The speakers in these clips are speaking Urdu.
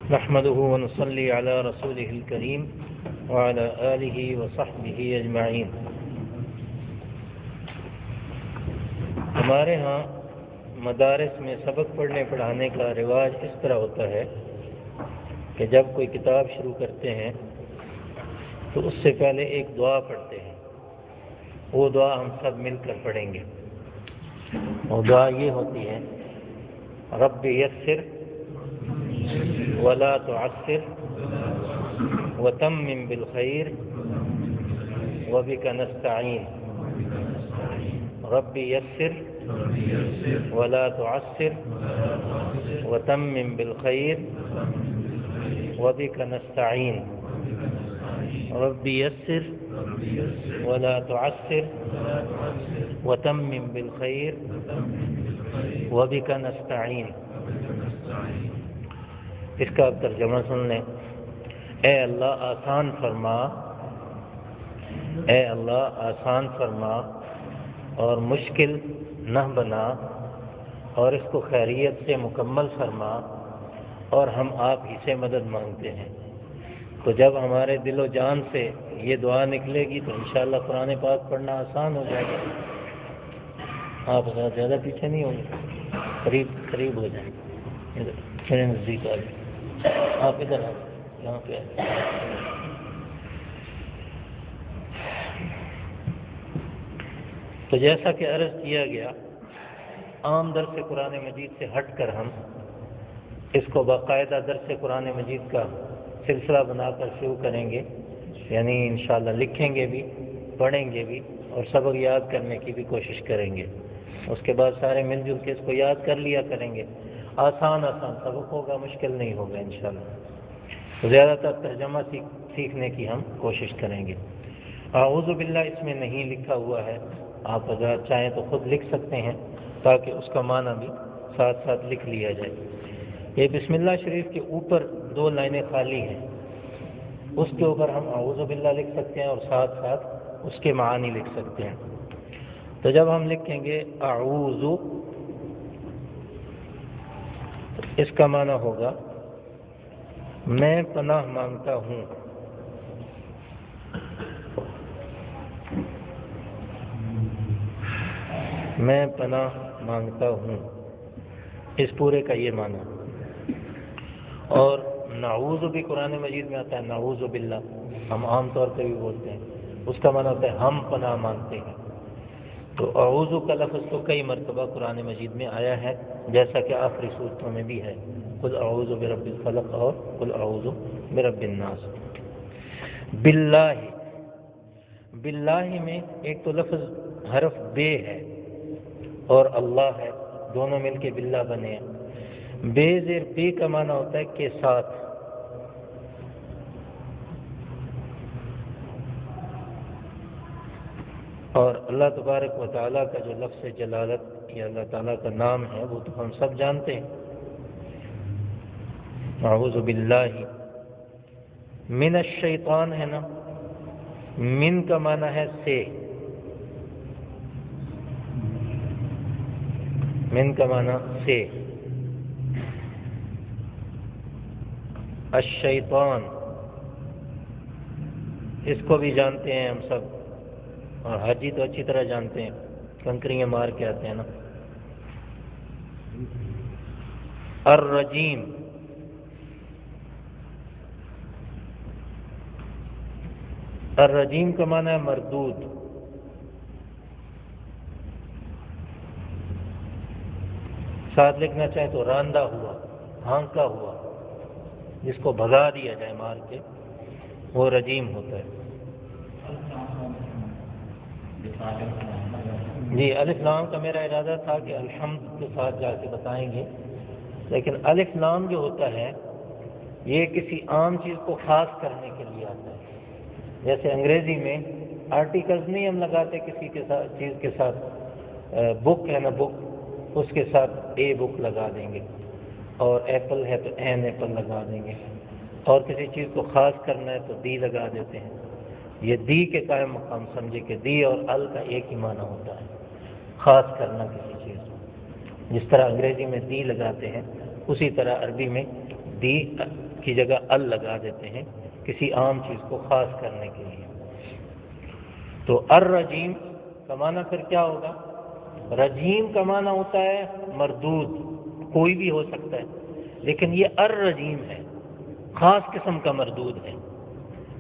نحمده ونصلي على رسوله الكريم وعلى آله وصحبه أجمعين۔ ہمارے ہاں مدارس میں سبق پڑھنے پڑھانے کا رواج اس طرح ہوتا ہے کہ جب کوئی کتاب شروع کرتے ہیں تو اس سے پہلے ایک دعا پڑھتے ہیں۔ وہ دعا ہم سب مل کر پڑھیں گے۔ وہ دعا یہ ہوتی ہے: رب یسر ولا تعسر وتمم بالخیر وبک نستعین۔ رب یسر ولا تعسر وتمم بالخیر وبک نستعین۔ رب یسر ولا تعسر وتمم بالخیر وبک نستعین۔ اس کا ترجمہ سن لیں: اے اللہ آسان فرما، اے اللہ آسان فرما اور مشکل نہ بنا، اور اس کو خیریت سے مکمل فرما، اور ہم آپ ہی سے مدد مانگتے ہیں۔ تو جب ہمارے دل و جان سے یہ دعا نکلے گی تو انشاءاللہ قرآن پاک پڑھنا آسان ہو جائے گا۔ آپ زیادہ پیچھے نہیں ہوں گے، قریب ہو جائیں گے، میرے نزدیک آ جائیں۔ آپ ادھر آ، یہاں پہ آ۔ تو جیسا کہ عرض کیا گیا، عام درس قرآن مجید سے ہٹ کر ہم اس کو باقاعدہ درس قرآن مجید کا سلسلہ بنا کر شروع کریں گے، یعنی انشاءاللہ لکھیں گے بھی، پڑھیں گے بھی، اور سبق یاد کرنے کی بھی کوشش کریں گے۔ اس کے بعد سارے مل جل کے اس کو یاد کر لیا کریں گے۔ آسان سبق ہوگا، مشکل نہیں ہوگا انشاءاللہ۔ زیادہ تر ترجمہ سیکھنے کی ہم کوشش کریں گے۔ اعوذ باللہ اس میں نہیں لکھا ہوا ہے، آپ اگر چاہیں تو خود لکھ سکتے ہیں تاکہ اس کا معنی بھی ساتھ ساتھ لکھ لیا جائے۔ یہ بسم اللہ شریف کے اوپر 2 لائنیں خالی ہیں، اس کے اوپر ہم اعوذ باللہ لکھ سکتے ہیں اور ساتھ ساتھ اس کے معانی لکھ سکتے ہیں۔ تو جب ہم لکھیں گے اعوذ، اس کا معنی ہوگا میں پناہ مانگتا ہوں۔ میں پناہ مانگتا ہوں، اس پورے کا یہ معنی۔ اور نعوذ بھی قرآن مجید میں آتا ہے، نعوذ باللہ ہم عام طور پہ بھی بولتے ہیں، اس کا معنی ہوتا ہے ہم پناہ مانگتے ہیں۔ تو اعوذ کا لفظ تو کئی مرتبہ قرآن مجید میں آیا ہے، جیسا کہ آخری صورتوں میں بھی ہے، قل اعوذ برب الفلق اور قل اعوذ برب الناس۔ باللہ، باللہ میں ایک تو لفظ حرف بے ہے اور اللہ ہے، دونوں مل کے باللہ بنے ہیں۔ بے زیر بے کا معنی ہوتا ہے کے ساتھ۔ اور اللہ تبارک و تعالیٰ کا جو لفظ جلالت یا اللہ تعالیٰ کا نام ہے وہ تو ہم سب جانتے ہیں، اعوذ باللہ من الشیطان ہے نا، من کا معنی ہے سے، من کا معنی سے، الشیطان اس کو بھی جانتے ہیں ہم سب، اور حاجی تو اچھی طرح جانتے ہیں، کنکریاں مار کے آتے ہیں نا۔ الرجیم، الرجیم کا معنی ہے مردود۔ ساتھ لکھنا چاہیں تو راندہ ہوا، ہانکا ہوا، جس کو بھگا دیا جائے مار کے، وہ رجیم ہوتا ہے۔ جی الف لام کا میرا ارادہ تھا کہ الحمد کے ساتھ جا کے بتائیں گے، لیکن الف لام جو ہوتا ہے یہ کسی عام چیز کو خاص کرنے کے لیے آتا ہے۔ جیسے انگریزی میں آرٹیکلز نہیں ہم لگاتے کسی کے ساتھ، چیز کے ساتھ، بک ہے نا بک، اس کے ساتھ اے بک لگا دیں گے، اور ایپل ہے تو این ایپل لگا دیں گے، اور کسی چیز کو خاص کرنا ہے تو دی لگا دیتے ہیں۔ یہ دی کے قائم مقام سمجھے کہ دی اور ال کا ایک ہی معنی ہوتا ہے، خاص کرنا کسی چیز کو۔ جس طرح انگریزی میں دی لگاتے ہیں، اسی طرح عربی میں دی کی جگہ ال لگا دیتے ہیں کسی عام چیز کو خاص کرنے کے لیے۔ تو الرجیم کا معنی پھر کیا ہوگا؟ رجیم کا معنی ہوتا ہے مردود، کوئی بھی ہو سکتا ہے، لیکن یہ الرجیم ہے، خاص قسم کا مردود ہے،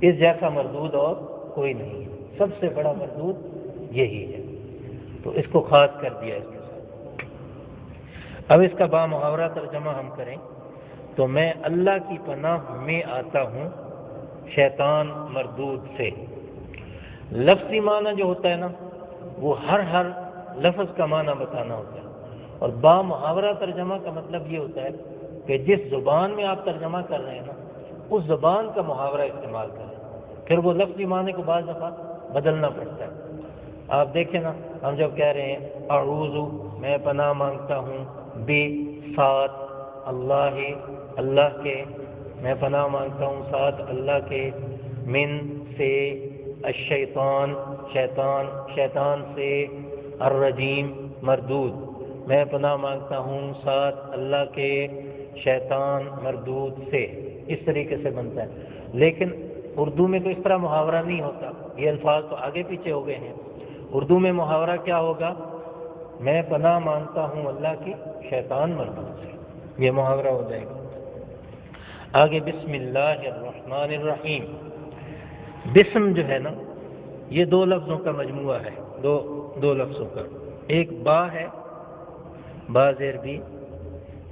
اس جیسا مردود اور کوئی نہیں ہے، سب سے بڑا مردود یہی ہے، تو اس کو خاص کر دیا اس کے ساتھ۔ اب اس کا بامحاورہ ترجمہ ہم کریں تو میں اللہ کی پناہ میں آتا ہوں شیطان مردود سے۔ لفظی معنی جو ہوتا ہے نا وہ ہر لفظ کا معنی بتانا ہوتا ہے، اور بامحاورہ ترجمہ کا مطلب یہ ہوتا ہے کہ جس زبان میں آپ ترجمہ کر رہے ہیں نا اس زبان کا محاورہ استعمال کریں، پھر وہ لفظی معنی کو بعض دفعہ بدلنا پڑتا ہے۔ آپ دیکھیں نا، ہم جب کہہ رہے ہیں اعوذ، میں پناہ مانگتا ہوں، بے ساتھ اللہ، اللہ کے، میں پناہ مانگتا ہوں ساتھ اللہ کے، من سے، الشیطان شیطان سے، الرجیم مردود، میں پناہ مانگتا ہوں ساتھ اللہ کے شیطان مردود سے، اس طریقے سے بنتا ہے۔ لیکن اردو میں تو اس طرح محاورہ نہیں ہوتا، یہ الفاظ تو آگے پیچھے ہو گئے ہیں۔ اردو میں محاورہ کیا ہوگا؟ میں پناہ مانگتا ہوں اللہ کی شیطان مردود سے، یہ محاورہ ہو جائے گا۔ آگے بسم اللہ الرحمن الرحیم، بسم جو ہے نا یہ دو لفظوں کا مجموعہ ہے، دو لفظوں کا، ایک با ہے، با زیر بھی،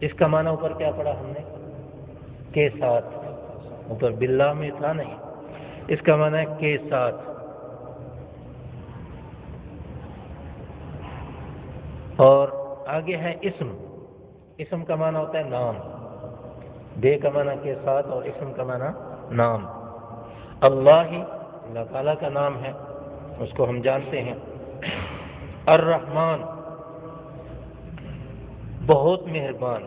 اس کا معنی اوپر کیا پڑھا ہم نے؟ کے ساتھ، اوپر باللہ میں تھا نہیں، اس کا معنی ہے کے ساتھ۔ اور آگے ہے اسم کا معنی ہوتا ہے نام، بے کا معنی کے ساتھ اور اسم کا معنی نام۔ اللہ تعالیٰ کا نام ہے، اس کو ہم جانتے ہیں۔ الرحمن بہت مہربان،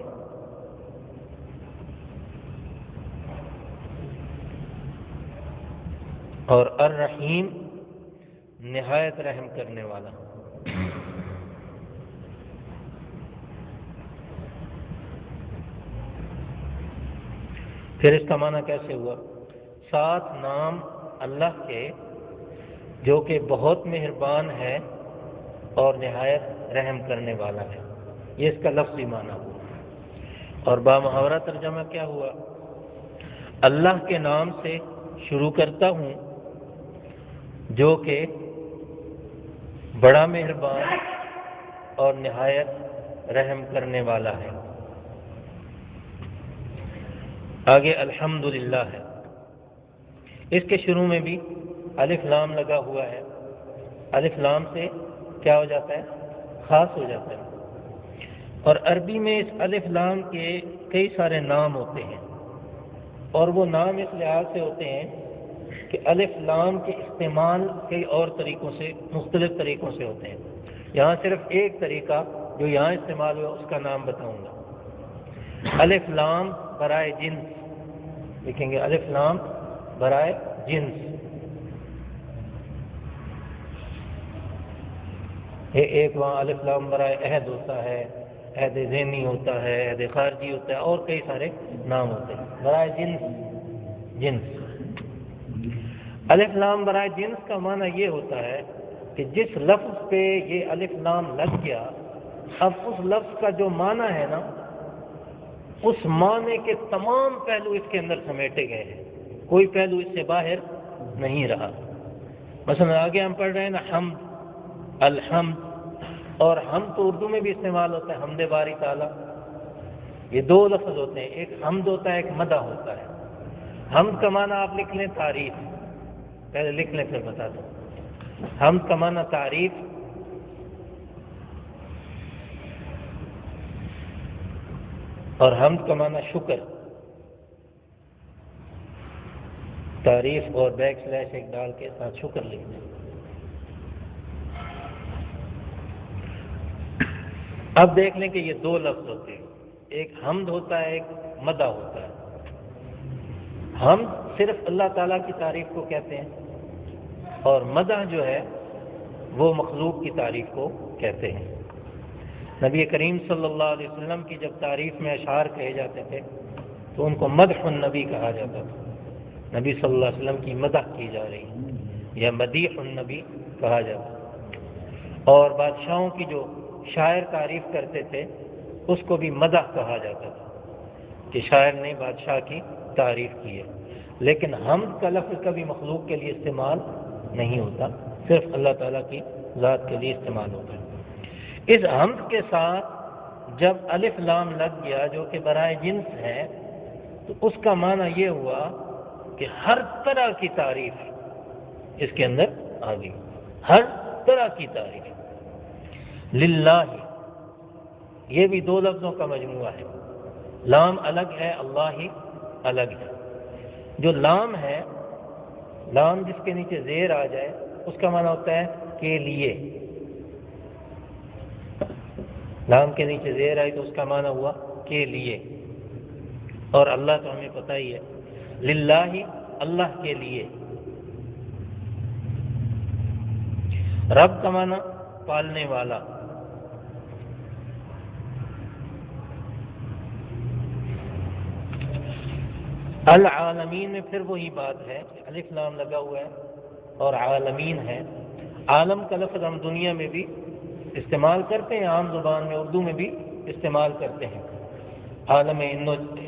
اور الرحیم نہایت رحم کرنے والا۔ پھر اس کا معنی کیسے ہوا؟ سات نام اللہ کے جو کہ بہت مہربان ہے اور نہایت رحم کرنے والا ہے، یہ اس کا لفظی معنی ہوا۔ اور بامحاورہ ترجمہ کیا ہوا؟ اللہ کے نام سے شروع کرتا ہوں جو کہ بڑا مہربان اور نہایت رحم کرنے والا ہے۔ آگے الحمدللہ ہے، اس کے شروع میں بھی الف لام لگا ہوا ہے، الف لام سے کیا ہو جاتا ہے؟ خاص ہو جاتا ہے۔ اور عربی میں اس الف لام کے کئی سارے نام ہوتے ہیں، اور وہ نام اس لحاظ سے ہوتے ہیں کہ الف لام کے استعمال کئی اور طریقوں سے، مختلف طریقوں سے ہوتے ہیں۔ یہاں صرف ایک طریقہ جو یہاں استعمال ہوا اس کا نام بتاؤں گا۔ الف لام برائے جنس لکھیں گے، الف لام برائے جنس، ایک وہاں الف لام برائے عہد ہوتا ہے، عہد ذہنی ہوتا ہے، عہد خارجی ہوتا ہے، اور کئی سارے نام ہوتے ہیں۔ برائے جنس الف لام برائے جنس کا معنی یہ ہوتا ہے کہ جس لفظ پہ یہ الف لام لگ گیا، اب اس لفظ کا جو معنی ہے نا اس معنی کے تمام پہلو اس کے اندر سمیٹے گئے ہیں، کوئی پہلو اس سے باہر نہیں رہا۔ مثلا آگے ہم پڑھ رہے ہیں نا حمد، الحمد، اور حمد تو اردو میں بھی استعمال ہوتا ہے، حمد باری تعالیٰ، یہ دو لفظ ہوتے ہیں، ایک حمد ہوتا ہے، ایک مدح ہوتا ہے۔ حمد کا معنی آپ لکھ لیں تعریف، پہلے لکھ لیں پھر بتا دوں۔ حمد کا معنی تعریف، اور حمد کا معنی شکر، تعریف اور بیک سلیش ایک ڈال کے ساتھ شکر لکھ دیں۔ اب دیکھ لیں کہ یہ دو لفظ ہوتے ہیں، ایک حمد ہوتا ہے، ایک مدح ہوتا ہے۔ حمد صرف اللہ تعالیٰ کی تعریف کو کہتے ہیں، اور مدح جو ہے وہ مخلوق کی تعریف کو کہتے ہیں۔ نبی کریم صلی اللہ علیہ وسلم کی جب تعریف میں اشعار کہے جاتے تھے تو ان کو مدح النبی کہا جاتا تھا، نبی صلی اللہ علیہ وسلم کی مدح کی جا رہی ہے، یا مدیح النبی کہا جاتا تھا۔ اور بادشاہوں کی جو شاعر تعریف کرتے تھے اس کو بھی مدح کہا جاتا تھا کہ شاعر نے بادشاہ کی تعریف کی ہے۔ لیکن حمد کا لفظ کبھی مخلوق کے لیے استعمال نہیں ہوتا، صرف اللہ تعالیٰ کی ذات کے لیے استعمال ہوتا ہے۔ اس حمد کے ساتھ جب الف لام لگ گیا جو کہ برائے جنس ہے، تو اس کا معنی یہ ہوا کہ ہر طرح کی تعریف اس کے اندر آ گئی، ہر طرح کی تعریف۔ للہ، یہ بھی دو لفظوں کا مجموعہ ہے، لام الگ ہے، اللہ ہی الگ ہے۔ جو لام ہے، لام جس کے نیچے زیر آ جائے اس کا معنی ہوتا ہے کے لیے، لام کے نیچے زیر آئی تو اس کا معنی ہوا کے لیے۔ اور اللہ تو ہمیں پتہ ہی ہے، للہ، اللہ کے لیے۔ رب کا معنی پالنے والا۔ العالمین میں پھر وہی بات ہے کہ الف لام لگا ہوا ہے اور عالمین ہے۔ عالم کا لفظ ہم دنیا میں بھی استعمال کرتے ہیں، عام زبان میں اردو میں بھی استعمال کرتے ہیں۔ عالم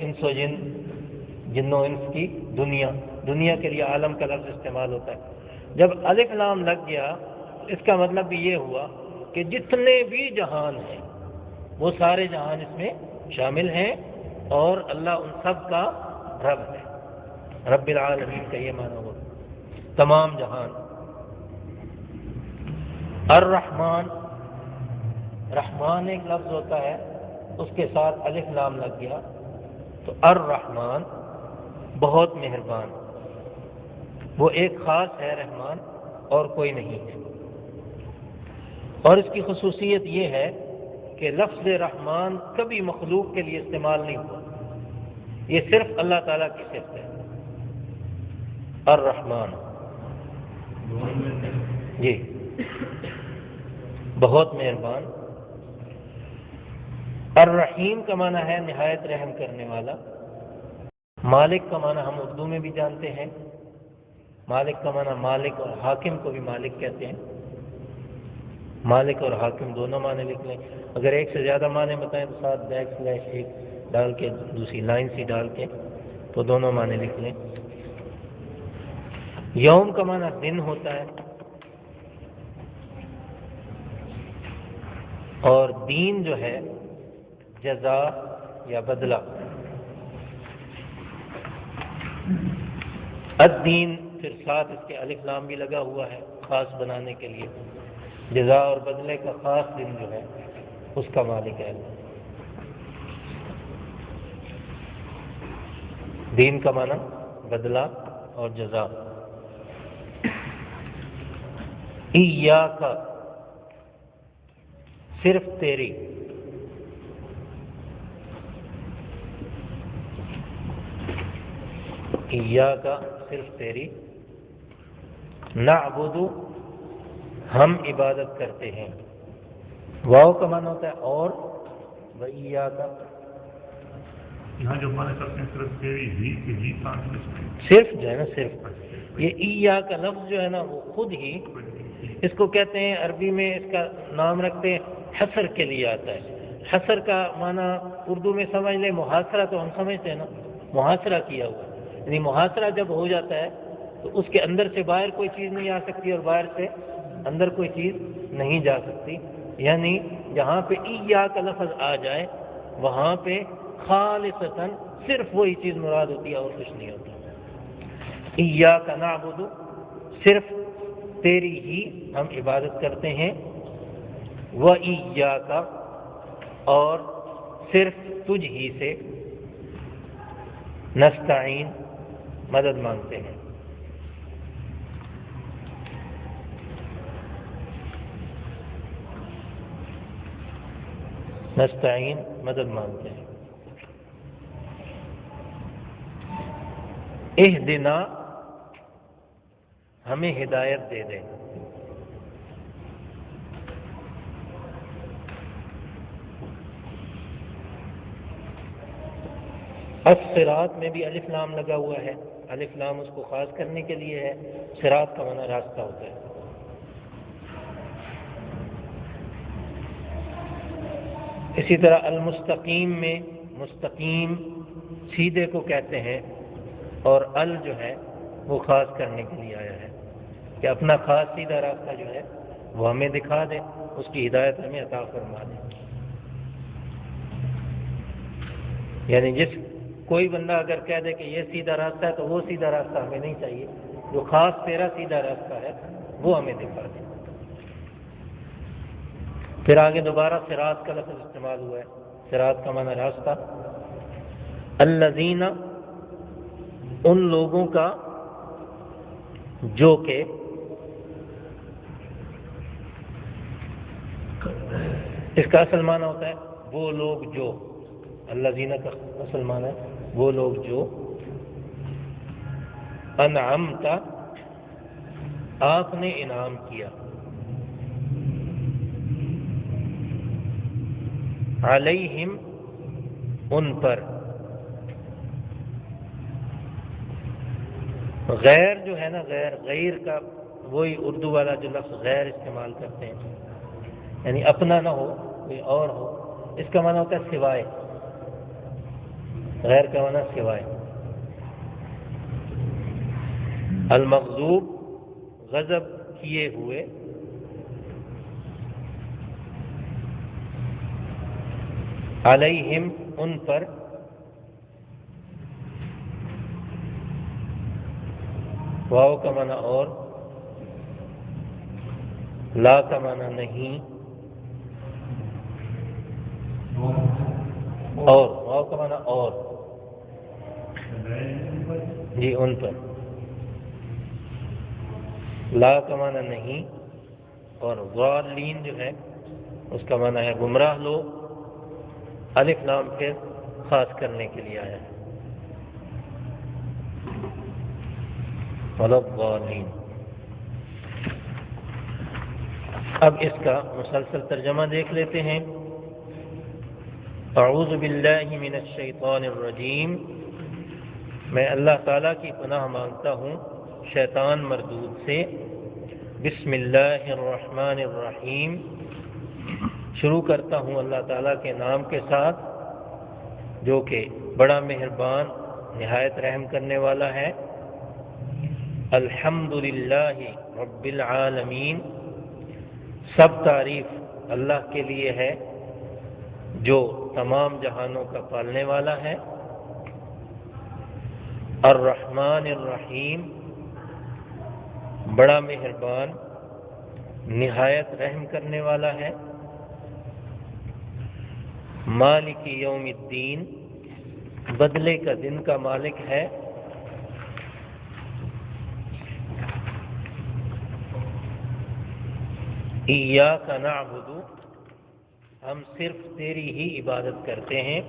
انس و جن، جن و انس کی دنیا، دنیا کے لیے عالم کا لفظ استعمال ہوتا ہے۔ جب الف لام لگ گیا اس کا مطلب بھی یہ ہوا کہ جتنے بھی جہان ہیں وہ سارے جہان اس میں شامل ہیں، اور اللہ ان سب کا رب ہے۔ رب العالمین کا یہ معنی ہوا تمام جہان۔ الرحمن، رحمان ایک لفظ ہوتا ہے، اس کے ساتھ الف لام لگ گیا تو الرحمن، بہت مہربان۔ وہ ایک خاص ہے رحمان اور کوئی نہیں ہے۔ اور اس کی خصوصیت یہ ہے کہ لفظ رحمان کبھی مخلوق کے لیے استعمال نہیں ہوا، یہ صرف اللہ تعالیٰ کی صفت ہے۔ الرحمن، جی، بہت مہربان۔ الرحیم کا معنی ہے نہایت رحم کرنے والا۔ مالک کا معنی ہم اردو میں بھی جانتے ہیں، مالک کا معنی مالک، اور حاکم کو بھی مالک کہتے ہیں۔ مالک اور حاکم دونوں معنی لکھ لیں، اگر ایک سے زیادہ معنی بتائیں تو ساتھ بیک سلیش ایک ڈال کے دوسری لائن سی ڈال کے تو دونوں معنی لکھ لیں۔ یوم کا معنی دن ہوتا ہے، اور دین جو ہے جزا یا بدلہ۔ الدین پھر ساتھ اس کے الف لام بھی لگا ہوا ہے خاص بنانے کے لیے، جزا اور بدلے کا خاص دن جو ہے اس کا مالک ہے۔ دین کا معنی بدلہ اور جزا۔ ایاک، صرف تیری۔ ایاک، صرف تیری۔ نعبد، ہم عبادت کرتے ہیں۔ واو کا معنی ہوتا ہے اور، و ایاک، یہاں جو ہمارے کرتے ہیں صرف تیری ہی کہ ہی صرف جو ہے نا، صرف یہ ایاک کا لفظ جو ہے نا وہ خود ہی، اس کو کہتے ہیں عربی میں، اس کا نام رکھتے ہیں حصر کے لیے آتا ہے۔ حصر کا معنی اردو میں سمجھ لیں محاصرہ، تو ہم سمجھتے ہیں نا محاصرہ کیا ہوا، یعنی محاصرہ جب ہو جاتا ہے تو اس کے اندر سے باہر کوئی چیز نہیں آ سکتی اور باہر سے اندر کوئی چیز نہیں جا سکتی، یعنی جہاں پہ ایاک کا لفظ آ جائے وہاں پہ خالصتاً صرف وہی چیز مراد ہوتی ہے اور کچھ نہیں ہوتا۔ ایاک نعبد، صرف تیری ہی ہم عبادت کرتے ہیں، و ایاک، اور صرف تجھ ہی سے، نستعین، مدد مانگتے ہیں۔ نستعین، مدد مانگتے ہیں۔ اہدنا، ہمیں ہدایت دے دیں۔ الصراط میں بھی الف لام لگا ہوا ہے، الف لام اس کو خاص کرنے کے لیے ہے، صراط کا معنی راستہ ہوتا ہے۔ اسی طرح المستقیم میں مستقیم سیدھے کو کہتے ہیں، اور ال جو ہے وہ خاص کرنے کے لیے آیا ہے کہ اپنا خاص سیدھا راستہ جو ہے وہ ہمیں دکھا دے، اس کی ہدایت ہمیں عطا فرما دے۔ یعنی کوئی بندہ اگر کہہ دے کہ یہ سیدھا راستہ ہے تو وہ سیدھا راستہ ہمیں نہیں چاہیے، جو خاص تیرا سیدھا راستہ ہے وہ ہمیں دکھا دے۔ پھر آگے دوبارہ صراط کا لفظ استعمال ہوا ہے، صراط کا معنی راستہ، الذین ان لوگوں کا جو کہ اس کا اصل معنی ہوتا ہے وہ لوگ جو، الذین کا اصل معنی ہے وہ لوگ جو، انعمت آپ نے انعام کیا، علیہم ان پر، غیر جو ہے نا غیر کا وہی اردو والا جو لفظ غیر استعمال کرتے ہیں، یعنی اپنا نہ ہو کوئی اور ہو، اس کا معنی ہوتا ہے سوائے، غیر کا معنی سوائے۔ المغضوب غضب کیے ہوئے، علیہم ان پر، واو کا معنی اور، لا کا معنی نہیں، اور واو کا معنی اور، جی ان پر، لا کا معنی نہیں، اور ضالین جو ہے اس کا معنی ہے گمراہ لوگ، الف لام پھر خاص کرنے کے لیے آیا ہے، والضالین۔ اب اس کا مسلسل ترجمہ دیکھ لیتے ہیں۔ اعوذ باللہ من الشیطان الرجیم، میں اللہ تعالیٰ کی پناہ مانگتا ہوں شیطان مردود سے۔ بسم اللہ الرحمن الرحیم، شروع کرتا ہوں اللہ تعالیٰ کے نام کے ساتھ جو کہ بڑا مہربان نہایت رحم کرنے والا ہے۔ الحمدللہ رب العالمین، سب تعریف اللہ کے لیے ہے جو تمام جہانوں کا پالنے والا ہے۔ الرحمن الرحیم، بڑا مہربان نہایت رحم کرنے والا ہے۔ مالک یوم الدین، بدلے کا دن کا مالک ہے۔ ایاک نعبد، ہم صرف تیری ہی عبادت کرتے ہیں۔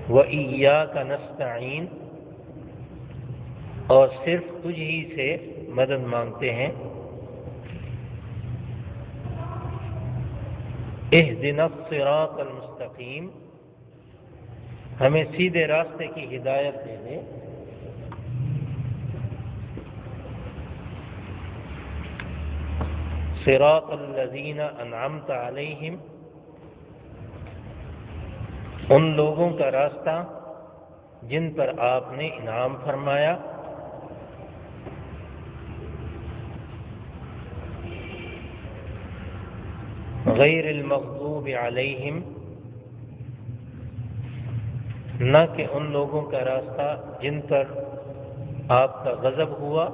وَإِيَّاكَ نَسْتَعِينُ، اور صرف تجھ ہی سے مدد مانگتے ہیں۔ اهْدِنَا الصِّرَاطَ الْمُسْتَقِيمَ، ہمیں سیدھے راستے کی ہدایت دے دے۔ صراط الذین انعمت علیہم، ان لوگوں کا راستہ جن پر آپ نے انعام فرمایا۔ غیر المغضوب علیہم، نہ کہ ان لوگوں کا راستہ جن پر آپ کا غضب ہوا۔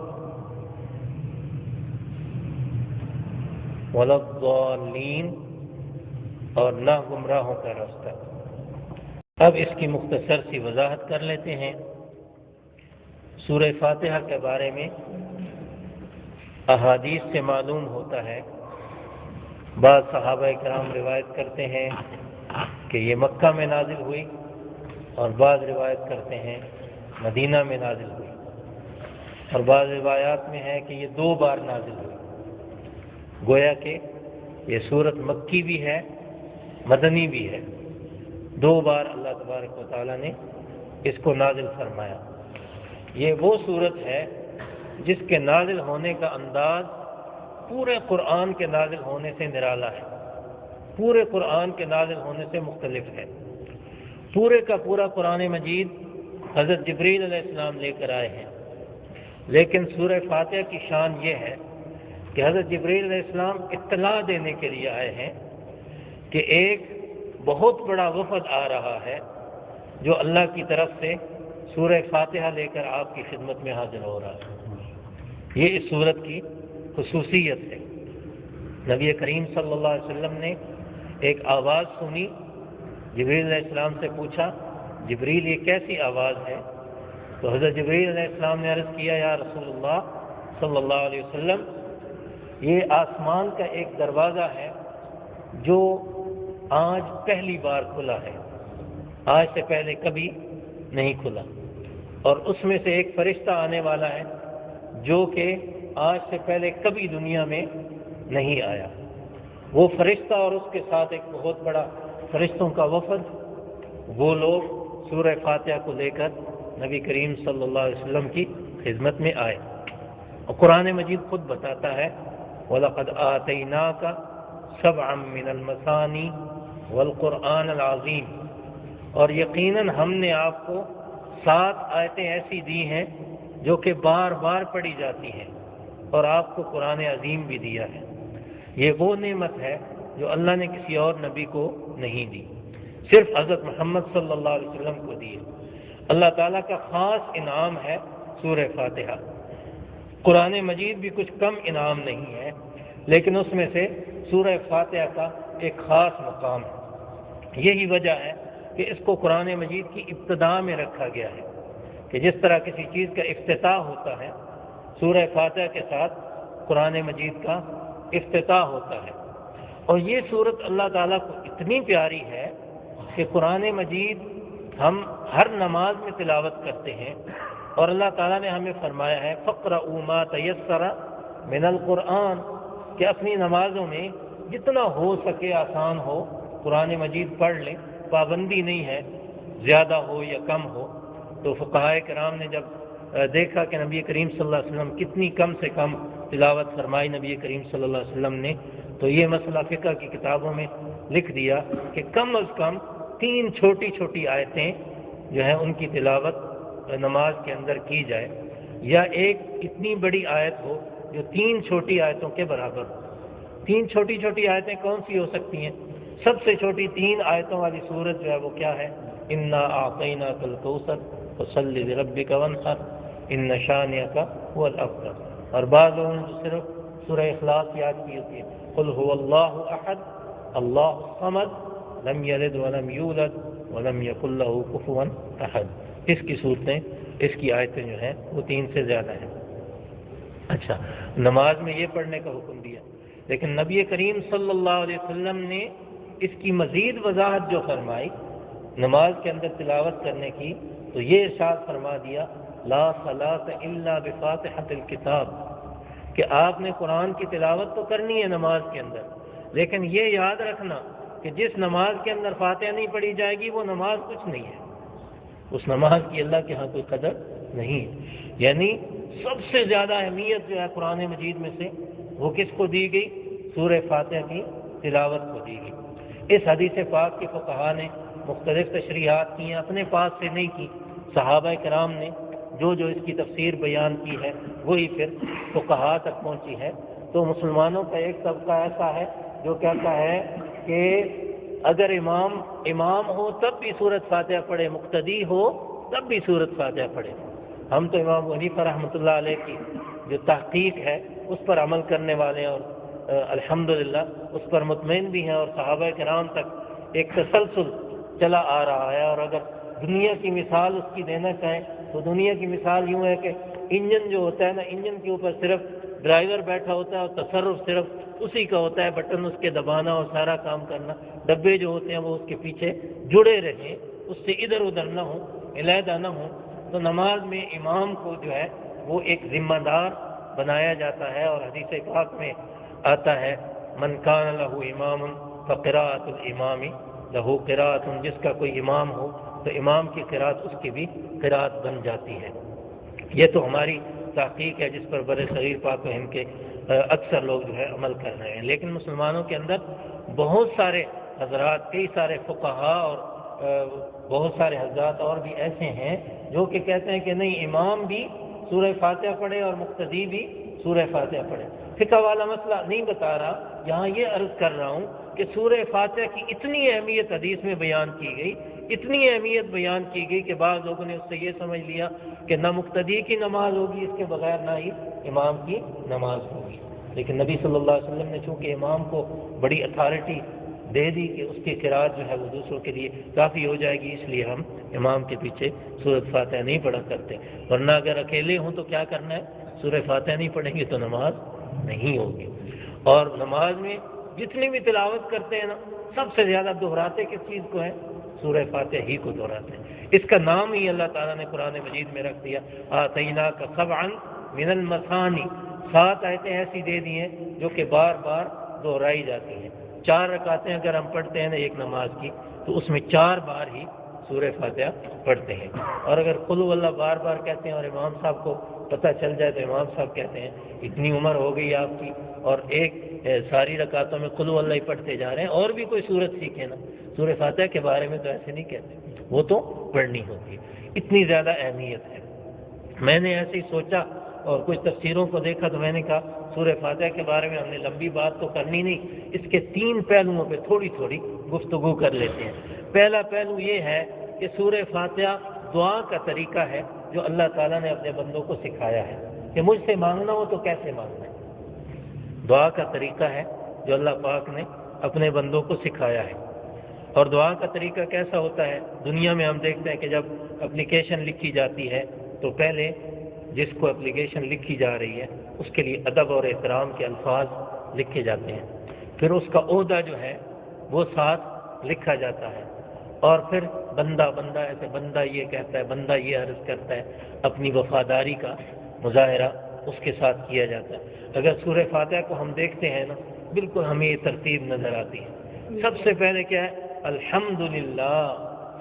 ولا الضالین، اور نہ گمراہوں کا راستہ۔ اب اس کی مختصر سی وضاحت کر لیتے ہیں۔ سورہ فاتحہ کے بارے میں احادیث سے معلوم ہوتا ہے، بعض صحابہ کرام روایت کرتے ہیں کہ یہ مکہ میں نازل ہوئی، اور بعض روایت کرتے ہیں مدینہ میں نازل ہوئی، اور بعض روایات میں ہے کہ یہ 2 بار نازل ہوئی۔ گویا کہ یہ سورت مکی بھی ہے، مدنی بھی ہے۔ 2 بار اللہ تبارک و تعالیٰ نے اس کو نازل فرمایا۔ یہ وہ صورت ہے جس کے نازل ہونے کا انداز پورے قرآن کے نازل ہونے سے نرالا ہے، پورے قرآن کے نازل ہونے سے مختلف ہے۔ پورے کا پورا قرآن مجید حضرت جبریل علیہ السلام لے کر آئے ہیں، لیکن سورہ فاتحہ کی شان یہ ہے کہ حضرت جبریل علیہ السلام اطلاع دینے کے لیے آئے ہیں کہ ایک بہت بڑا وفد آ رہا ہے جو اللہ کی طرف سے سورہ فاتحہ لے کر آپ کی خدمت میں حاضر ہو رہا ہے۔ یہ اس سورت کی خصوصیت ہے۔ نبی کریم صلی اللہ علیہ وسلم نے ایک آواز سنی، جبریل علیہ السلام سے پوچھا جبریل یہ کیسی آواز ہے؟ تو حضرت جبریل علیہ السلام نے عرض کیا یا رسول اللہ صلی اللہ علیہ وسلم، یہ آسمان کا ایک دروازہ ہے جو آج پہلی بار کھلا ہے، آج سے پہلے کبھی نہیں کھلا، اور اس میں سے ایک فرشتہ آنے والا ہے جو کہ آج سے پہلے کبھی دنیا میں نہیں آیا۔ وہ فرشتہ اور اس کے ساتھ ایک بہت بڑا فرشتوں کا وفد، وہ لوگ سورہ فاتحہ کو لے کر نبی کریم صلی اللہ علیہ وسلم کی خدمت میں آئے۔ اور قرآن مجید خود بتاتا ہے وَلَقَدْ آتَيْنَاكَ سَبْعًا مِّنَ الْمَثَانِي وَالْقُرْآنَ الْعَظِيمِ، اور یقیناً ہم نے آپ کو 7 آیتیں ایسی دی ہیں جو کہ بار بار پڑھی جاتی ہیں، اور آپ کو قرآن عظیم بھی دیا ہے۔ یہ وہ نعمت ہے جو اللہ نے کسی اور نبی کو نہیں دی، صرف حضرت محمد صلی اللہ علیہ وسلم کو دی ہے۔ اللہ تعالیٰ کا خاص انعام ہے سورہ فاتحہ۔ قرآن مجید بھی کچھ کم انعام نہیں ہے، لیکن اس میں سے سورہ فاتحہ کا ایک خاص مقام ہے۔ یہی وجہ ہے کہ اس کو قرآن مجید کی ابتدا میں رکھا گیا ہے، کہ جس طرح کسی چیز کا افتتاح ہوتا ہے، سورہ فاتحہ کے ساتھ قرآن مجید کا افتتاح ہوتا ہے۔ اور یہ صورت اللہ تعالیٰ کو اتنی پیاری ہے کہ قرآن مجید ہم ہر نماز میں تلاوت کرتے ہیں، اور اللہ تعالیٰ نے ہمیں فرمایا ہے فَاقْرَؤُوا مَا تَيَسَّرَ مِنَ الْقُرْآنِ، کہ اپنی نمازوں میں جتنا ہو سکے آسان ہو قرآن مجید پڑھ لیں، پابندی نہیں ہے زیادہ ہو یا کم ہو۔ تو فقہائے کرام نے جب دیکھا کہ نبی کریم صلی اللہ علیہ وسلم کتنی کم سے کم تلاوت فرمائی نبی کریم صلی اللہ علیہ وسلم نے، تو یہ مسئلہ فقہ کی کتابوں میں لکھ دیا کہ کم از کم 3 چھوٹی چھوٹی آیتیں جو ہیں ان کی تلاوت نماز کے اندر کی جائے، یا ایک اتنی بڑی آیت ہو جو 3 چھوٹی آیتوں کے برابر ہو۔ 3 چھوٹی چھوٹی آیتیں کون سی ہو سکتی ہیں؟ سب سے چھوٹی 3 آیتوں والی سورت جو ہے وہ کیا ہے؟ انا اعطیناک الکوثر فصل لربک وانحر ان شانئک هو الابتر۔ اور بعض لوگوں نے تو صرف سورہ اخلاص یاد کی ہوتی ہے، قل هو اللہ احد اللہ الصمد لم یلد ولم یولد ولم یکن له کفوا احد۔ اس کی صورتیں، اس کی آیتیں جو ہیں وہ 3 سے زیادہ ہیں۔ اچھا، نماز میں یہ پڑھنے کا حکم دیا، لیکن نبی کریم صلی اللہ علیہ وسلم نے اس کی مزید وضاحت جو فرمائی نماز کے اندر تلاوت کرنے کی، تو یہ ارشاد فرما دیا لا صلاۃ الا بفاتحۃ الکتاب، کہ آپ نے قرآن کی تلاوت تو کرنی ہے نماز کے اندر، لیکن یہ یاد رکھنا کہ جس نماز کے اندر فاتحہ نہیں پڑھی جائے گی وہ نماز کچھ نہیں ہے، اس نماز کی اللہ کے ہاں کوئی قدر نہیں ہے۔ یعنی سب سے زیادہ اہمیت جو ہے قرآن مجید میں سے وہ کس کو دی گئی؟ سورہ فاتحہ کی تلاوت کو دی گئی۔ اس حدیث پاک کے فقہا نے مختلف تشریحات کی ہیں، اپنے پاس سے نہیں کی، صحابہ کرام نے جو اس کی تفسیر بیان کی ہے وہی پھر فقہا تک پہنچی ہے۔ تو مسلمانوں کا ایک طبقہ ایسا ہے جو کہتا ہے کہ اگر امام ہو تب بھی سورۃ فاتحہ پڑھے، مقتدی ہو تب بھی سورۃ فاتحہ پڑھے۔ ہم تو امام ابو حنیفہ رحمۃ اللہ علیہ کی جو تحقیق ہے اس پر عمل کرنے والے ہیں، اور الحمدللہ اس پر مطمئن بھی ہیں، اور صحابہ کرام تک ایک تسلسل چلا آ رہا ہے۔ اور اگر دنیا کی مثال اس کی دینا چاہیں تو دنیا کی مثال یوں ہے کہ انجن جو ہوتا ہے نا، انجن کے اوپر صرف ڈرائیور بیٹھا ہوتا ہے اور تصرف صرف اسی کا ہوتا ہے، بٹن اس کے دبانا اور سارا کام کرنا، ڈبے جو ہوتے ہیں وہ اس کے پیچھے جڑے رہیں، اس سے ادھر ادھر نہ ہوں، علیحدہ نہ ہوں۔ تو نماز میں امام کو جو ہے وہ ایک ذمہ دار بنایا جاتا ہے، اور حدیث پاک میں آتا ہے من کان لہ امام فقراءۃ الامام لہو قراءۃ، جس کا کوئی امام ہو تو امام کی قراءت اس کی بھی قراءت بن جاتی ہے۔ یہ تو ہماری تحقیق ہے جس پر بر صغیر پاک و ہند کے اکثر لوگ جو ہے عمل کر رہے ہیں، لیکن مسلمانوں کے اندر بہت سارے حضرات، کئی سارے فقہاء اور بہت سارے حضرات اور بھی ایسے ہیں جو کہ کہتے ہیں کہ نہیں، امام بھی سورہ فاتحہ پڑھے اور مقتدی بھی سورہ فاتحہ پڑھے۔ فقہ والا مسئلہ نہیں بتا رہا، یہاں یہ عرض کر رہا ہوں کہ سورہ فاتحہ کی اتنی اہمیت حدیث میں بیان کی گئی، اتنی اہمیت بیان کی گئی کہ بعض لوگوں نے اس سے یہ سمجھ لیا کہ نہ مقتدی کی نماز ہوگی اس کے بغیر، نہ ہی امام کی نماز ہوگی۔ لیکن نبی صلی اللہ علیہ وسلم نے چونکہ امام کو بڑی اتھارٹی دے دی کہ اس کی قراءت جو ہے وہ دوسروں کے لیے کافی ہو جائے گی، اس لیے ہم امام کے پیچھے سورۃ فاتحہ نہیں پڑھا کرتے، ورنہ اگر اکیلے ہوں تو کیا کرنا ہے، سورہ فاتحہ نہیں پڑھیں گے تو نماز نہیں ہوگی۔ اور نماز میں جتنی بھی تلاوت کرتے ہیں نا، سب سے زیادہ دہراتے کس چیز کو ہے، سورہ فاتحہ ہی کو دہراتے ہیں۔ اس کا نام ہی اللہ تعالیٰ نے قرآن مجید میں رکھ دیا، آتیناک سبعا من المثانی، 7 آیتیں ایسی دے دی ہیں جو کہ بار بار دہرائی جاتی ہیں۔ 4 رکعتیں اگر ہم پڑھتے ہیں نا ایک نماز کی، تو اس میں 4 بار ہی سورہ فاتحہ پڑھتے ہیں۔ اور اگر قل هو اللہ بار بار کہتے ہیں اور امام صاحب کو پتہ چل جائے تو امام صاحب کہتے ہیں اتنی عمر ہو گئی آپ کی اور ایک ساری رکعتوں میں قل هو اللہ ہی پڑھتے جا رہے ہیں، اور بھی کوئی سورت سیکھیں نا، سورہ فاتحہ کے بارے میں تو ایسے نہیں کہتے، وہ تو پڑھنی ہوتی ہے، اتنی زیادہ اہمیت ہے۔ میں نے ایسے ہی سوچا اور کچھ تفسیروں کو دیکھا تو میں نے کہا سورہ فاتحہ کے بارے میں ہم نے لمبی بات تو کرنی نہیں، اس کے 3 پہلوؤں پہ تھوڑی تھوڑی گفتگو کر لیتے ہیں۔ پہلا پہلو یہ ہے کہ سورہ فاتحہ دعا کا طریقہ ہے جو اللہ تعالیٰ نے اپنے بندوں کو سکھایا ہے کہ مجھ سے مانگنا ہو تو کیسے مانگنا ہے۔ دعا کا طریقہ ہے جو اللہ پاک نے اپنے بندوں کو سکھایا ہے۔ اور دعا کا طریقہ کیسا ہوتا ہے، دنیا میں ہم دیکھتے ہیں کہ جب اپلیکیشن لکھی جاتی ہے تو پہلے جس کو اپلیکیشن لکھی جا رہی ہے اس کے لیے ادب اور احترام کے الفاظ لکھے جاتے ہیں، پھر اس کا عہدہ جو ہے وہ ساتھ لکھا جاتا ہے، اور پھر بندہ ایسے بندہ یہ کہتا ہے، بندہ یہ عرض کرتا ہے، اپنی وفاداری کا مظاہرہ اس کے ساتھ کیا جاتا ہے۔ اگر سورہ فاتحہ کو ہم دیکھتے ہیں نا، بالکل ہمیں یہ ترتیب نظر آتی ہے۔ سب سے پہلے کیا ہے، الحمدللہ،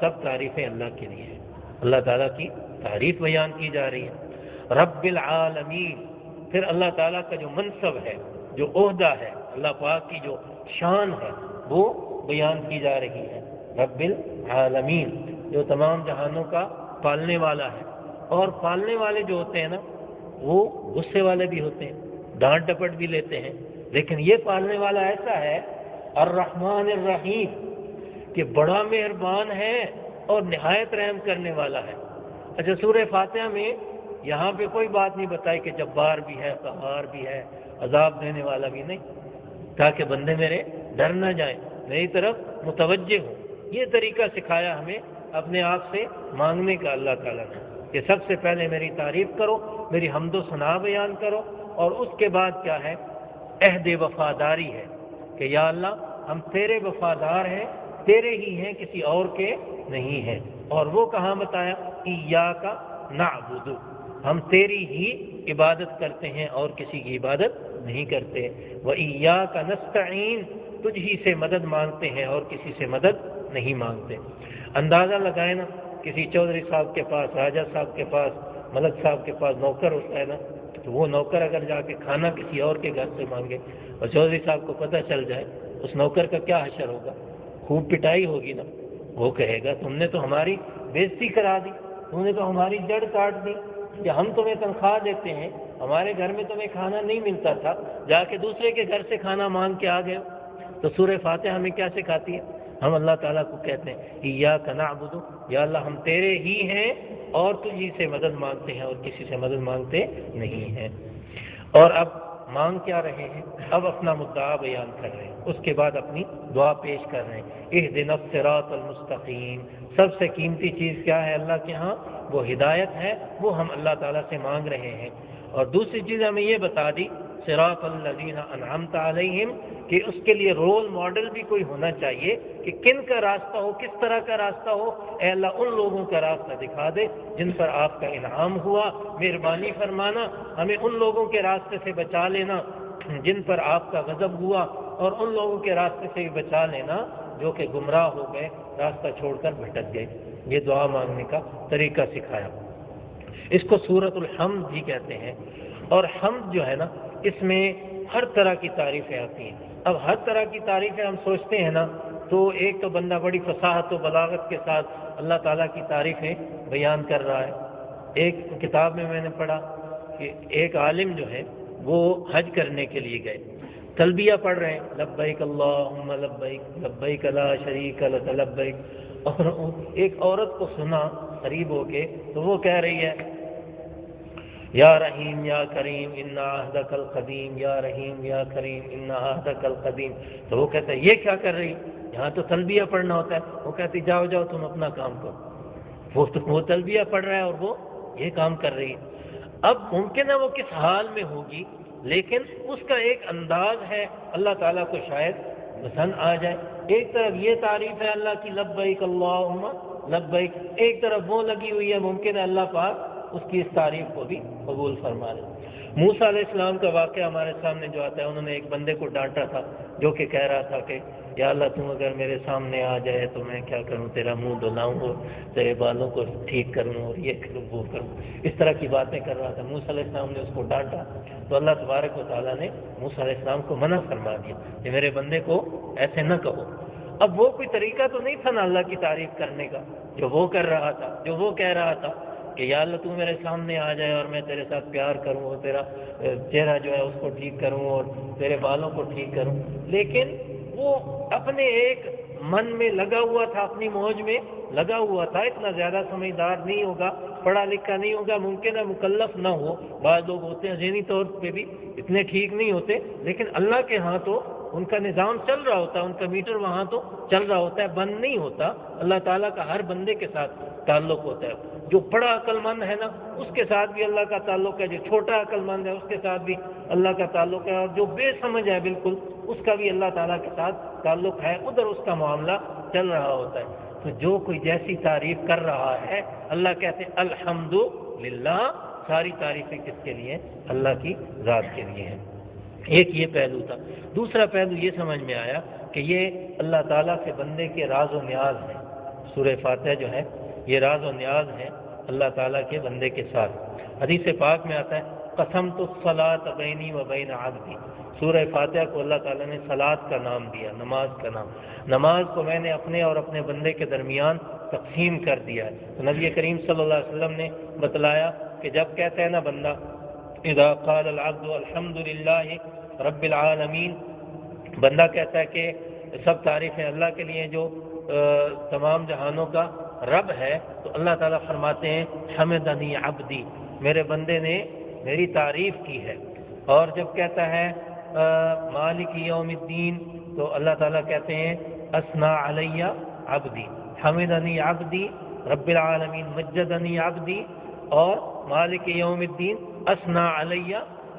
سب تعریفیں اللہ کے لیے ہیں، اللہ تعالیٰ کی تعریف بیان کی جا رہی ہے۔ رب العالمین، پھر اللہ تعالیٰ کا جو منصب ہے، جو عہدہ ہے، اللہ پاک کی جو شان ہے وہ بیان کی جا رہی ہے۔ رب العالمین، جو تمام جہانوں کا پالنے والا ہے، اور پالنے والے جو ہوتے ہیں نا وہ غصے والے بھی ہوتے ہیں، ڈانٹ ڈپٹ بھی لیتے ہیں، لیکن یہ پالنے والا ایسا ہے الرحمن الرحیم کہ بڑا مہربان ہے اور نہایت رحم کرنے والا ہے۔ اچھا، سورہ فاتحہ میں یہاں پہ کوئی بات نہیں بتائی کہ جبار بھی ہے، قہار بھی ہے، عذاب دینے والا بھی نہیں، تاکہ بندے میرے ڈر نہ جائیں، میری طرف متوجہ ہوں۔ یہ طریقہ سکھایا ہمیں اپنے آپ سے مانگنے کا اللہ تعالیٰ نے کہ سب سے پہلے میری تعریف کرو، میری حمد و ثنا بیان کرو، اور اس کے بعد کیا ہے، عہد وفاداری ہے کہ یا اللہ ہم تیرے وفادار ہیں، تیرے ہی ہیں، کسی اور کے نہیں ہیں۔ اور وہ کہاں بتایا، ایاک نعبد، ہم تیری ہی عبادت کرتے ہیں اور کسی کی عبادت نہیں کرتے۔ وَإِيَّاكَ نَسْتَعِينُ، تجھ ہی سے مدد مانگتے ہیں اور کسی سے مدد نہیں مانگتے۔ اندازہ لگائیں نا، کسی چودھری صاحب کے پاس، راجہ صاحب کے پاس، ملک صاحب کے پاس نوکر ہوتا ہے نا، تو وہ نوکر اگر جا کے کھانا کسی اور کے گھر سے مانگے اور چودھری صاحب کو پتہ چل جائے، اس نوکر کا کیا حشر ہوگا، خوب پٹائی ہوگی نا۔ وہ کہے گا تم نے تو ہماری بےزتی کرا دی، تم نے تو ہماری جڑ کاٹ دی، کہ ہم تمہیں تنخواہ دیتے ہیں، ہمارے گھر میں تمہیں کھانا نہیں ملتا تھا، جا کے دوسرے کے گھر سے کھانا مانگ کے آ گئے۔ تو سورہ فاتحہ ہمیں کیا سکھاتی ہے، ہم اللہ تعالیٰ کو کہتے ہیں ایاک نعبد، یا اللہ ہم تیرے ہی ہیں اور تجھی سے مدد مانگتے ہیں اور کسی سے مدد مانگتے نہیں ہیں۔ اور اب مانگ کیا رہے ہیں، اب اپنا مدعا بیان کر رہے ہیں، اس کے بعد اپنی دعا پیش کر رہے ہیں، اہدنا الصراط المستقیم۔ سب سے قیمتی چیز کیا ہے اللہ کے ہاں، وہ ہدایت ہے، وہ ہم اللہ تعالیٰ سے مانگ رہے ہیں۔ اور دوسری چیز ہمیں یہ بتا دی، صراط الذین انعمت علیہم، کہ اس کے لیے رول ماڈل بھی کوئی ہونا چاہیے کہ کن کا راستہ ہو، کس طرح کا راستہ ہو۔ اے اللہ ان لوگوں کا راستہ دکھا دے جن پر آپ کا انعام ہوا، مہربانی فرمانا، ہمیں ان لوگوں کے راستے سے بچا لینا جن پر آپ کا غضب ہوا، اور ان لوگوں کے راستے سے بھی بچا لینا جو کہ گمراہ ہو گئے، راستہ چھوڑ کر بھٹک گئے۔ یہ دعا مانگنے کا طریقہ سکھایا۔ اس کو سورۃ الحمد بھی کہتے ہیں، اور حمد جو ہے نا، اس میں ہر طرح کی تعریفیں آتی ہیں۔ اب ہر طرح کی تعریفیں ہم سوچتے ہیں نا، تو ایک تو بندہ بڑی فصاحت و بلاغت کے ساتھ اللہ تعالیٰ کی تعریفیں بیان کر رہا ہے۔ ایک کتاب میں نے پڑھا کہ ایک عالم جو ہے وہ حج کرنے کے لیے گئے، تلبیہ پڑھ رہے ہیں، لبیک اللہم لبیک لبیک لا شریک لک لبیک، اور ایک عورت کو سنا قریب ہو کے، تو وہ کہہ رہی ہے یا رحیم یا کریم ان عہدک القدیم، یا رحیم یا کریم ان عہدک القدیم۔ تو وہ کہتا ہے یہ کیا کر رہی، یہاں تو تلبیہ پڑھنا ہوتا ہے۔ وہ کہتی جاؤ جاؤ تم اپنا کام کرو۔ وہ تلبیہ پڑھ رہا ہے اور وہ یہ کام کر رہی ہے۔ اب ممکن ہے وہ کس حال میں ہوگی، لیکن اس کا ایک انداز ہے، اللہ تعالیٰ کو شاید پسند آ جائے۔ ایک طرف یہ تعریف ہے اللہ کی لبیک اللہم لبیک، ایک طرف وہ لگی ہوئی ہے، ممکن ہے اللہ پاک اس کی اس تعریف کو بھی قبول فرما لے۔ موسیٰ علیہ السلام کا واقعہ ہمارے سامنے جو آتا ہے، انہوں نے ایک بندے کو ڈانٹا تھا جو کہ کہہ رہا تھا کہ یا اللہ تم اگر میرے سامنے آ جائے تو میں کیا کروں، تیرا منہ دھلاؤں اور تیرے بالوں کو ٹھیک کروں اور یہ کروں وہ کروں، اس طرح کی باتیں کر رہا تھا۔ موسیٰ علیہ السلام نے اس کو ڈانٹا تو اللہ تبارک و تعالیٰ نے موسیٰ علیہ السلام کو منع فرما دیا کہ میرے بندے کو ایسے نہ کہو۔ اب وہ کوئی طریقہ تو نہیں تھا نا اللہ کی تعریف کرنے کا جو وہ کر رہا تھا، جو وہ کہہ رہا تھا کہ یا اللہ تو میرے سامنے آ جائے اور میں تیرے ساتھ پیار کروں اور تیرا چہرہ جو ہے اس کو ٹھیک کروں اور تیرے بالوں کو ٹھیک کروں، لیکن وہ اپنے ایک من میں لگا ہوا تھا، اپنی موج میں لگا ہوا تھا، اتنا زیادہ سمجھدار نہیں ہوگا، پڑھا لکھا نہیں ہوگا، ممکن ہے مکلف نہ ہو، بعض لوگ ہوتے ہیں ذہنی طور پہ بھی اتنے ٹھیک نہیں ہوتے، لیکن اللہ کے ہاں تو ان کا نظام چل رہا ہوتا ہے، ان کا میٹر وہاں تو چل رہا ہوتا ہے، بند نہیں ہوتا۔ اللہ تعالیٰ کا ہر بندے کے ساتھ تعلق ہوتا ہے، جو بڑا عقل مند ہے نا اس کے ساتھ بھی اللہ کا تعلق ہے، جو چھوٹا عقل مند ہے اس کے ساتھ بھی اللہ کا تعلق ہے، اور جو بے سمجھ ہے بالکل اس کا بھی اللہ تعالیٰ کے ساتھ تعلق ہے، ادھر اس کا معاملہ چل رہا ہوتا ہے۔ تو جو کوئی جیسی تعریف کر رہا ہے، اللہ کہتے ہیں الحمدللہ، ساری تعریفیں کس کے لیے؟ اللہ کی ذات کے لیے ہیں۔ ایک یہ پہلو تھا۔ دوسرا پہلو یہ سمجھ میں آیا کہ یہ اللہ تعالیٰ سے بندے کے راز و نیاز ہیں۔ سورہ فاتحہ جو ہے یہ راز و نیاز ہے اللہ تعالیٰ کے بندے کے ساتھ۔ حدیث پاک میں آتا ہے قسمت الصلاۃ بینی و بین عبدی، سورہ فاتحہ کو اللہ تعالیٰ نے صلاۃ کا نام دیا، نماز کا نام، نماز کو میں نے اپنے اور اپنے بندے کے درمیان تقسیم کر دیا ہے۔ تو نبی کریم صلی اللہ علیہ وسلم نے بتلایا کہ جب کہتا ہے نا بندہ اذا قال العبد الحمد للہ رب العالمین، بندہ کہتا ہے کہ سب تعریفیں اللہ کے لیے جو تمام جہانوں کا رب ہے، تو اللہ تعالیٰ فرماتے ہیں حمدنی عبدی، میرے بندے نے میری تعریف کی ہے۔ اور جب کہتا ہے مالک یوم الدین، تو اللہ تعالیٰ کہتے ہیں اثنا علی عبدی، حمدنی عبدی رب العالمین، مجدنی عبدی، اور مالک یوم الدین اثنا علی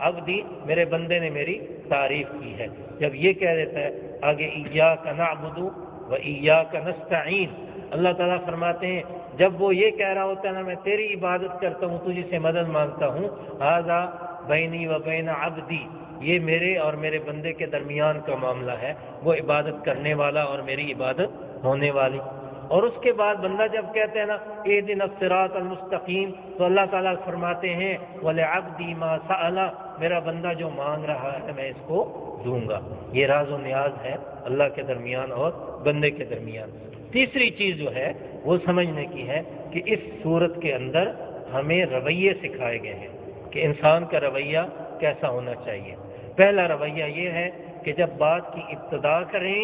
عبدی، میرے بندے نے میری تعریف کی ہے۔ جب یہ کہہ دیتا ہے آگے ایاک نعبد و ایاک نستعین، اللہ تعالیٰ فرماتے ہیں جب وہ یہ کہہ رہا ہوتا ہے نا میں تیری عبادت کرتا ہوں، تجھ سے مدد مانگتا ہوں، ھذا بینی و بین عبدی، یہ میرے اور میرے بندے کے درمیان کا معاملہ ہے، وہ عبادت کرنے والا اور میری عبادت ہونے والی۔ اور اس کے بعد بندہ جب کہتے ہیں نا اہدنا الصراط المستقیم، تو اللہ تعالیٰ فرماتے ہیں وَلِعَبْدِي مَا سَأَلَ، میرا بندہ جو مانگ رہا ہے میں اس کو دوں گا۔ یہ راز و نیاز ہے اللہ کے درمیان اور بندے کے درمیان۔ تیسری چیز جو ہے وہ سمجھنے کی ہے کہ اس صورت کے اندر ہمیں رویے سکھائے گئے ہیں کہ انسان کا رویہ کیسا ہونا چاہیے۔ پہلا رویہ یہ ہے کہ جب بات کی ابتدا کریں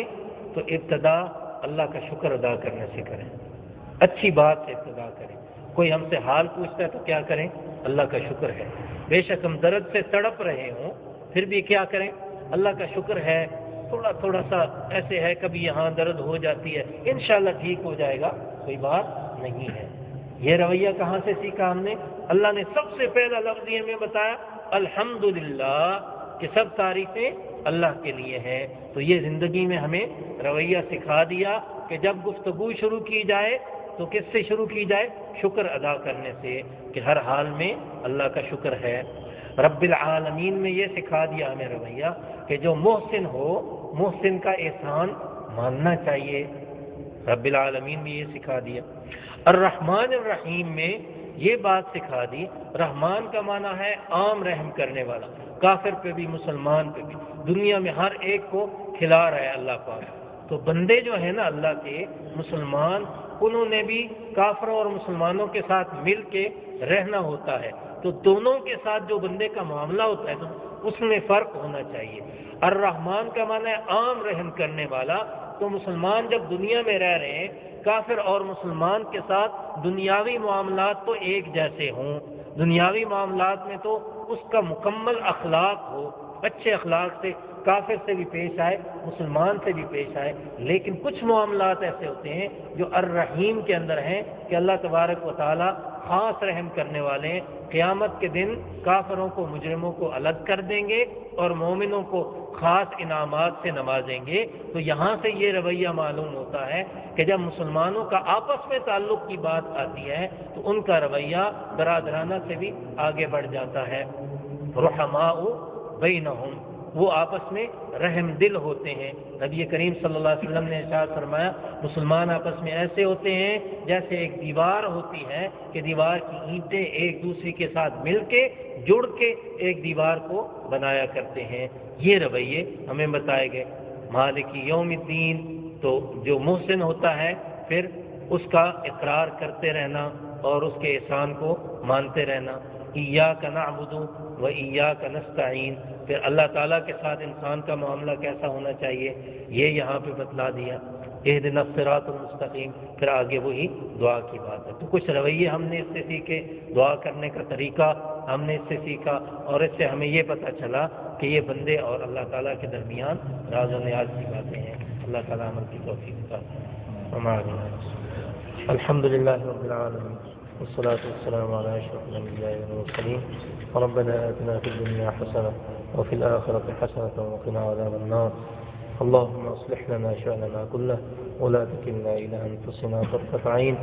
تو ابتدا اللہ کا شکر ادا کرنے سے کریں، اچھی بات سے ابتدا کریں۔ کوئی ہم سے حال پوچھتا ہے تو کیا کریں؟ اللہ کا شکر ہے۔ بے شک ہم درد سے تڑپ رہے ہوں پھر بھی کیا کریں؟ اللہ کا شکر ہے، تھوڑا سا ایسے ہے کبھی یہاں درد ہو جاتی ہے، انشاءاللہ ٹھیک ہو جائے گا، کوئی بات نہیں ہے۔ یہ رویہ کہاں سے سیکھا ہم نے؟ اللہ نے سب سے پہلا لفظ یہ ہمیں بتایا الحمدللہ، کہ سب تعریفیں اللہ کے لیے ہیں۔ تو یہ زندگی میں ہمیں رویہ سکھا دیا کہ جب گفتگو شروع کی جائے تو کس سے شروع کی جائے؟ شکر ادا کرنے سے، کہ ہر حال میں اللہ کا شکر ہے۔ رب العالمین میں یہ سکھا دیا ہمیں رویہ کہ جو محسن ہو، محسن کا احسان ماننا چاہیے. رب العالمین بھی یہ سکھا دیا. الرحمن الرحیم میں یہ بات سکھا دی. رحمان کا معنی ہے عام رحم کرنے والا، کافر پہ بھی مسلمان پہ بھی، دنیا میں ہر ایک کو کھلا رہا ہے اللہ پاک. تو بندے جو ہیں نا اللہ کے مسلمان، انہوں نے بھی کافروں اور مسلمانوں کے ساتھ مل کے رہنا ہوتا ہے. تو دونوں کے ساتھ جو بندے کا معاملہ ہوتا ہے اس میں فرق ہونا چاہیے. الرحمن کا معنی ہے عام رحم کرنے والا. تو مسلمان جب دنیا میں رہ رہے ہیں، کافر اور مسلمان کے ساتھ دنیاوی معاملات تو ایک جیسے ہوں، دنیاوی معاملات میں تو اس کا مکمل اخلاق ہو، اچھے اخلاق سے کافر سے بھی پیش آئے، مسلمان سے بھی پیش آئے. لیکن کچھ معاملات ایسے ہوتے ہیں جو الرحیم کے اندر ہیں کہ اللہ تبارک و تعالی خاص رحم کرنے والے ہیں. قیامت کے دن کافروں کو، مجرموں کو الگ کر دیں گے اور مومنوں کو خاص انعامات سے نوازیں گے. تو یہاں سے یہ رویہ معلوم ہوتا ہے کہ جب مسلمانوں کا آپس میں تعلق کی بات آتی ہے تو ان کا رویہ برادرانہ سے بھی آگے بڑھ جاتا ہے. رحماء بینہم، وہ آپس میں رحم دل ہوتے ہیں. نبی کریم صلی اللہ علیہ وسلم نے ارشاد فرمایا مسلمان آپس میں ایسے ہوتے ہیں جیسے ایک دیوار ہوتی ہے کہ دیوار کی اینٹیں ایک دوسرے کے ساتھ مل کے جڑ کے ایک دیوار کو بنایا کرتے ہیں. یہ رویے ہمیں بتائے گئے. مالک یوم الدین، تو جو محسن ہوتا ہے پھر اس کا اقرار کرتے رہنا اور اس کے احسان کو مانتے رہنا. ایاک نعبد و ایاک نستعین، پھر اللہ تعالیٰ کے ساتھ انسان کا معاملہ کیسا ہونا چاہیے یہ یہاں پہ بتلا دیا. اہدنا الصراط المستقیم، پھر آگے وہی دعا کی بات ہے. تو کچھ رویے ہم نے اس سے سیکھے، دعا کرنے کا طریقہ ہم نے اس سے سیکھا، اور اس سے ہمیں یہ پتہ چلا کہ یہ بندے اور اللہ تعالیٰ کے درمیان راز و نیاز کی باتیں ہیں. اللہ تعالیٰ عمل کی توفیق عطا فرمائے. الحمد للہ رب العالمین، والصلاة والسلام على أشرف الأنبياء والمرسلين. ربنا آتنا في الدنيا حسنة وفي الآخرة حسنة وقنا عذاب النار. اللهم اصلح لنا شأننا كله ولا تكلنا إلى أنفسنا طرفة عين.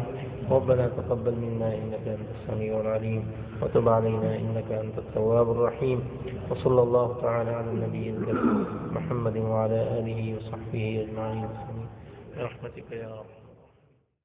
ربنا تقبل منا إنك أنت السميع العليم وتب علينا إنك أنت التواب الرحيم. وصلى الله تعالى على النبي الكريم محمد وعلى آله وصحبه أجمعين برحمتك يا رب.